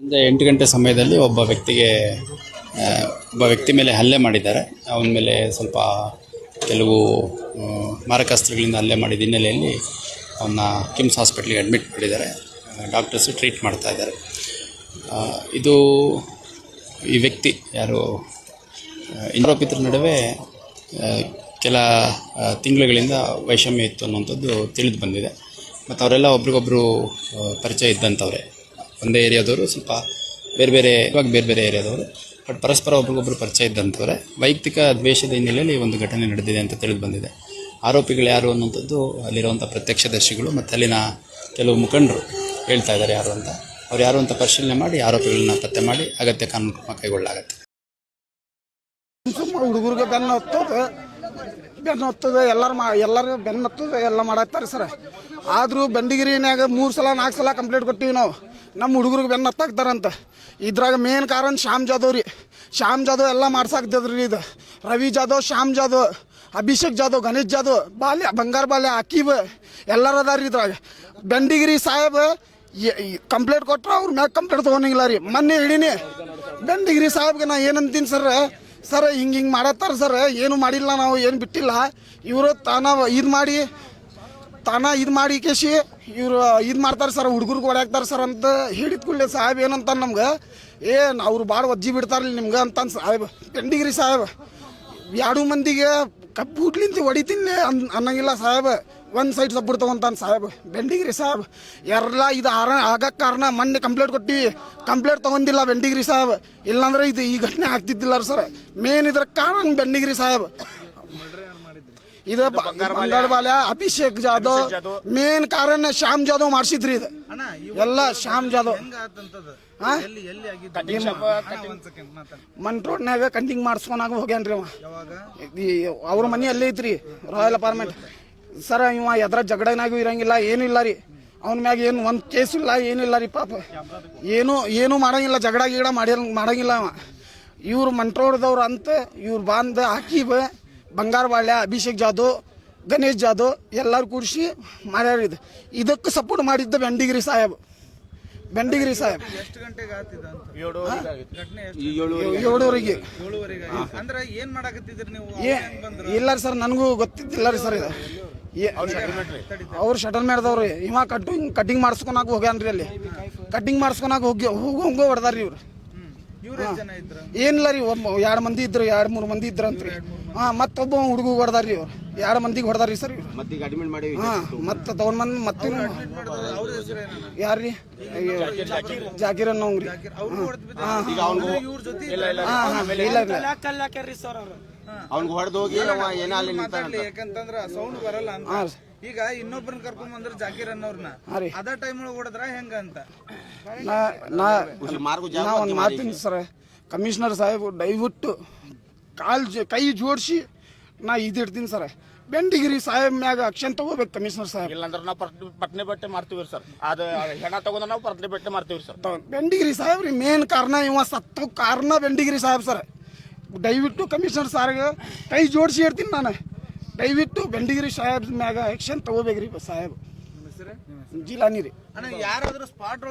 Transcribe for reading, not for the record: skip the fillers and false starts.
ಅಂದರೆ 8 ಗಂಟೆ ಸಮಯದಲ್ಲಿ ಒಬ್ಬ ವ್ಯಕ್ತಿ ಮೇಲೆ ಹಲ್ಲೆ ಮಾಡಿದ್ದಾರೆ. ಅವನ ಮೇಲೆ ಸ್ವಲ್ಪ ಕೆಲವು ಮಾರಕಾಸ್ತ್ರಗಳಿಂದ ಹಲ್ಲೆ ಮಾಡಿದ ಹಿನ್ನೆಲೆಯಲ್ಲಿ ಅವನ್ನ ಕಿಮ್ಸ್ ಹಾಸ್ಪಿಟ್ಲಿಗೆ ಅಡ್ಮಿಟ್ ಮಾಡಿದ್ದಾರೆ. ಡಾಕ್ಟರ್ಸು ಟ್ರೀಟ್ ಮಾಡ್ತಾ ಇದ್ದಾರೆ. ಇದು ಈ ವ್ಯಕ್ತಿ ಯಾರು ಆರೋಪಿತರ ನಡುವೆ ಕೆಲ ತಿಂಗಳುಗಳಿಂದ ವೈಷಮ್ಯ ಇತ್ತು ಅನ್ನುವಂಥದ್ದು ತಿಳಿದು ಬಂದಿದೆ. ಮತ್ತು ಅವರೆಲ್ಲ ಒಬ್ರಿಗೊಬ್ಬರು ಪರಿಚಯ ಇದ್ದಂಥವ್ರೆ, ಒಂದೇ ಏರಿಯಾದವರು, ಸ್ವಲ್ಪ ಬೇರೆ ಬೇರೆ ಏರಿಯಾದವರು, ಬಟ್ ಪರಸ್ಪರ ಒಬ್ರಿಗೊಬ್ಬರು ಪರಿಚಯ ಇದ್ದಂಥವ್ರೆ. ವೈಯಕ್ತಿಕ ದ್ವೇಷದ ಹಿನ್ನೆಲೆಯಲ್ಲಿ ಒಂದು ಘಟನೆ ನಡೆದಿದೆ ಅಂತ ತಿಳಿದು ಬಂದಿದೆ. ಆರೋಪಿಗಳು ಯಾರು ಅನ್ನುವಂಥದ್ದು ಅಲ್ಲಿರುವಂಥ ಪ್ರತ್ಯಕ್ಷದರ್ಶಿಗಳು ಮತ್ತು ಅಲ್ಲಿನ ಕೆಲವು ಮುಖಂಡರು ಹೇಳ್ತಾ ಇದ್ದಾರೆ ಯಾರು ಅಂತ. ಅವ್ರು ಯಾರು ಅಂತ ಪರಿಶೀಲನೆ ಮಾಡಿ ಆರೋಪಿಗಳನ್ನ ಪತ್ತೆ ಮಾಡಿ ಅಗತ್ಯ ಕಾನೂನು ಕ್ರಮ ಕೈಗೊಳ್ಳಲಾಗುತ್ತೆ. ಹುಡುಗರಿಗೆ ಬೆನ್ನು ಹತ್ತದ ಎಲ್ಲರೂ ಬೆನ್ನು ಹತ್ತದ ಎಲ್ಲ ಮಾಡತ್ತಾರೆ ಸರ್. ಆದರೂ ಬೆಂಡಿಗಿರಿನಾಗ 3 ಸಲ 4 ಸಲ ಕಂಪ್ಲೇಂಟ್ ಕೊಟ್ಟಿವಿ ನಾವು, ನಮ್ಮ ಹುಡುಗರಿಗೆ ಬೆನ್ನು ಹತ್ತಾಕ್ತಾರಂತ. ಇದ್ರಾಗ ಮೇನ್ ಕಾರಣ ಶ್ಯಾಮ್ ಜಾಧವ್ ರೀ. ಶ್ಯಾಮ್ ಜಾಧವ್ ಎಲ್ಲ ಮಾಡ್ಸಾಕ್ತದ್ರಿ. ಇದು ರವಿ ಜಾಧವ್, ಶ್ಯಾಮ್ ಜಾಧವ್, ಅಭಿಷೇಕ್ ಜಾಧವ್, ಗಣೇಶ್ ಜಾಧವ್, ಬಂಗಾರ ಬಾಲ್ಯ, ಅಕೀಬ್ ಎಲ್ಲರೂ ಅದಾರ ಇದ್ರಾಗ. ಬೆಂಡಿಗಿರಿ ಸಾಹೇಬ್ ಕಂಪ್ಲೇಂಟ್ ಕೊಟ್ರೆ ಅವ್ರ ಮ್ಯಾಗ ಕಂಪ್ಲೇಂಟ್ ತೊಗೊಂಡಿಲ್ಲ ರೀ. ಮೊನ್ನೆ ಹೇಳಿನಿ ಬೆಂಡಿಗಿರಿ ಸಾಹೇಬ್ಗೆ ನಾ ಏನಂತೀನಿ ಸರ್ ಹಿಂಗೆ ಮಾಡತ್ತಾರ ಸರ್, ಏನು ಮಾಡಿಲ್ಲ, ನಾವು ಏನು ಬಿಟ್ಟಿಲ್ಲ. ಇವರು ಇದು ಮಾಡಿ ಕೇಸಿ ಇವರು ಇದು ಮಾಡ್ತಾರೆ ಸರ್, ಹುಡುಗರಿಗೆ ಹೊಡ್ಯಾಕ್ತಾರೆ ಸರ್ ಅಂತ ಹೇಳಿದ ಕೂಡಲೇ ಸಾಹೇಬ್ ಏನಂತ ನಮ್ಗೆ ಅವ್ರು ಭಾಳ ಒಜ್ಜಿ ಬಿಡ್ತಾರಲ್ಲ ನಿಮ್ಗೆ ಅಂತ ಸಾಹೇಬ್. ಬೆಂಡಿಗಿರಿ ಸಾಹೇಬ್ 2 ಮಂದಿಗೆ ಕಬ್ಬುಡ್ಲಿಂತ ಹೊಡಿತೀನಿ ಅನ್ನಂಗಿಲ್ಲ ಸಾಹೇಬ್. ಒಂದು ಸೈಡ್ ಸಬ್ಬುಡ್ ತೊಗೊಂತಾನೆ ಸಾಹೇಬ್ ಬೆಂಡಿಗಿರಿ ಸಾಹೇಬ್. ಎಲ್ಲ ಇದು ಆಗಕ್ಕೆ ಕಾರಣ ಮೊನ್ನೆ ಕಂಪ್ಲೇಂಟ್ ಕೊಟ್ಟಿವಿ, ಕಂಪ್ಲೇಂಟ್ ತೊಗೊಂಡಿಲ್ಲ ಬೆಂಡಿಗಿರಿ ಸಾಹೇಬ್. ಇಲ್ಲಾಂದ್ರೆ ಇದು ಈ ಘಟನೆ ಆಗ್ತಿದ್ದಿಲ್ಲ ಸರ್. ಮೇನ್ ಇದ್ರ ಕಾರಣ ಬೆಂಡಿಗಿರಿ ಸಾಹೇಬ್. ಇದು ಬಂಗಾರ ಬಾಲ್ಯ, ಅಭಿಷೇಕ್ ಜಾಧವ್, ಮೇನ್ ಕಾರಣ ಶ್ಯಾಮ್ ಜಾಧವ್ ಮಾಡಿಸಿದ್ರಿ. ಇದು ಎಲ್ಲ ಶ್ಯಾಮ್ ಜಾಧವ್ ಮನ್ ರೋಡ್ನಾಗ ಕಟಿಂಗ್ ಮಾಡಿಸ್ಕೊನಾಗ ಹೋಗ್ಯಾನ್ರಿ ಅವ. ಅವ್ರ ಮನೆ ಅಲ್ಲೇ ಐತ್ರಿ, ರಾಯಲ್ ಅಪಾರ್ಟ್ಮೆಂಟ್ ಸರ್. ಇವ ಎದ್ರ ಜಗಳನಾಗೂ ಇರಂಗಿಲ್ಲ, ಏನೂ ಇಲ್ಲ ರೀ. ಅವನ ಮ್ಯಾಗ ಏನು ಒಂದು ಕೇಸು ಇಲ್ಲ, ಏನಿಲ್ಲ ರೀ. ಪಾಪ ಏನು ಮಾಡಂಗಿಲ್ಲ, ಜಗಳ ಗಿಡ ಮಾಡಂಗಿಲ್ಲ ಅವ. ಇವ್ರು ಮಂಟ್ರೋಡ್ದವ್ರು ಅಂತ ಇವ್ರು ಬಂದು ಹಾಕೀಬ್, ಬಂಗಾರ ಬಾಳ್ಯ, ಅಭಿಷೇಕ್ ಜಾಧವ್, ಗಣೇಶ್ ಜಾಧವ್ ಎಲ್ಲರೂ ಕೂಡಿಸಿ ಮಾಡ್ಯಾರ. ಇದಕ್ಕೆ ಸಪೋರ್ಟ್ ಮಾಡಿದ್ದ ಬೆಂಡಿಗಿರಿ ಸಾಹೇಬ್. ಬೆಂಡಿಗಿರಿ ಸಾಹೇಬ್ 7:00ಗೆ ಇಲ್ಲ ಸರ್, ನನಗೂ ಗೊತ್ತಿದ್ದಿಲ್ಲ ರೀ ಸರ್. ಇದು ಅವ್ರು ಶಟಲ್ ಮಾಡಿದವ್ರು. ಇವ ಕಟಿಂಗ್ ಮಾಡಿಸ್ಕೊನಾಗ ಹೋಗ್ಯಾನ್ರಿ. ಅಲ್ಲಿ ಕಟಿಂಗ್ ಮಾಡಿಸ್ಕೊನಾಗ ಹೋಗೋ ಹೊಡೆದಾರ್ರಿ ಇವ್ರು. ಏನಿಲ್ಲ ರೀ, 2 ಮಂದಿ ಇದ್ರು, 2-3 ಮಂದಿ ಇದ್ರಂತ್ರಿ. ಮತ್ತೊಬ್ಬ ಹುಡುಗ ಹೊಡೆದಾರ್ರಿ ಇವ್ರು. 2 ಮಂದಿಗೆ ಹೊಡೆದಾರ್ರಿ ಸರ್ ಇವ್ರು. ಮತ್ತೆ ತಗೊಂಡ್ ಮತ್ತೆ ಯಾರ್ರಿ ಜಾಕೀರ್ ಅನ್ನೋಂಗ್ರಿ. ಅವ್ನಿಗೆ ಹೊಡೆದು ಹೋಗಿ ಯಾಕಂತಂದ್ರ ಸೌಂಡ್ ಬರಲ್ಲ ಅಂತ. ಈಗ ಇನ್ನೊಬ್ಬರನ್ನ ಕರ್ಕೊಂಡ್ ಬಂದ್ರೆ ಜಾಕೀರ್ ಅನ್ನೋರ್ನ ಅದ ಟೈಮ್ ಒಳಗೆ ಹೊಡೆದ್ರ ಹೆಂಗ ಅಂತ ನಾ ಒಂದು ಮಾತೀನಿ ಸರ್. ಕಮಿಷನರ್ ಸಾಹೇಬ್ ದಯವಿಟ್ಟು ಕೈ ಜೋಡಿಸಿ ನಾ ಇದಿಡ್ತೀನಿ ಸರ್. ಬೆಂಡಿಗಿರಿ ಸಾಹೇಬ್ ಮ್ಯಾಗ ಆಕ್ಷನ್ ತಗೋಬೇಕು ಕಮಿಷನರ್ ಸಾಹೇಬ್. ಇಲ್ಲಾಂದ್ರೆ ನಾವು ಪಟ್ನೆ ಬಟ್ಟೆ ಮಾಡ್ತೀವಿ ಸರ್. ಅದು ಹೆಣ ತಗೊಂಡ್ರೆ ನಾವು ಪಟ್ನೆ ಬಟ್ಟೆ ಮಾಡ್ತೀವಿ ಸರ್. ಬೆಂಡಿಗಿರಿ ಸಾಹೇಬ್ ರೀ ಮೇನ್ ಕಾರಣ. ಇವ ಸತ್ತು ಕಾರಣ ಬೆಂಡಿಗಿರಿ ಸಾಹೇಬ್ ಸರ್. ದಯವಿಟ್ಟು ಕಮಿಷನರ್ ಸಾರ್ಗೆ ಕೈ ಜೋಡಿಸಿ ಹೇಳ್ತೀನಿ ನಾನು. ದಯವಿಟ್ಟು ಬೆಂಡಿಗಿರಿ ಸಾಹೇಬ್ ಮ್ಯಾಗ ಆಕ್ಷನ್ ತಗೋಬೇಕ್ರಿ ಸಾಹೇಬ್. ಜಿಲಾನಿ ರೀ. ಯಾರಾದ್ರೂ ಸ್ಪಾಟ್